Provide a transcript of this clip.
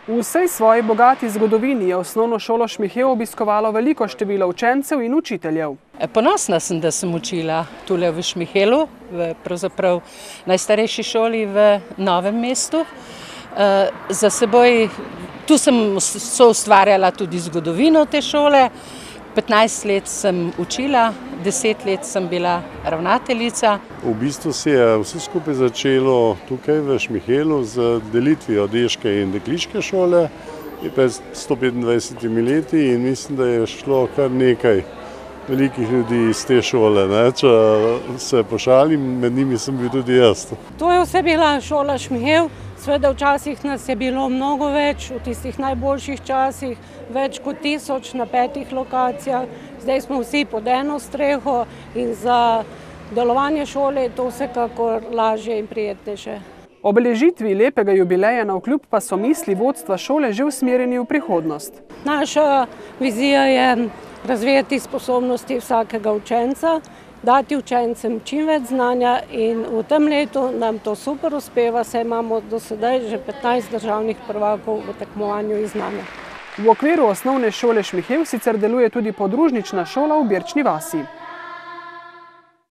V vsej svoji bogati zgodovini je osnovno šolo Šmihev obiskovalo veliko število učencev in učiteljev. Ponosna sem, da sem učila tule v Šmihelu, pravzaprav najstarejši šoli v Novem mestu. Za seboj, tu sem soustvarjala tudi zgodovino te šole. 15 let sem učila, 10 let sem bila ravnateljica. V bistvu se je vse skupaj začelo tukaj v Šmihelu z delitvijo deške in dekliške šole pred 125 leti in mislim, da je šlo kar nekaj velikih ljudi iz te šole. Če se pošalim, med njimi sem bil tudi jaz. To je vse bila šola Šmihev. Sveda včasih nas je bilo mnogo več, v tistih najboljših časih, več kot 1000 na 5 lokacijah. Zdaj smo vsi pod eno streho in za delovanje šole je to vsekakor lažje in prijetnejše. Obeležitvi lepega jubileja navkljub pa so misli vodstva šole že usmerjeni v prihodnost. Naša vizija je razvijati sposobnosti vsakega učenca, dati učencem čim več znanja in v tem letu nam to super uspeva, saj imamo do sedaj že 15 državnih prvakov v tekmovanju iz znanja. V okviru osnovne šole Šmihev sicer deluje tudi podružnična šola v Birčni vasi.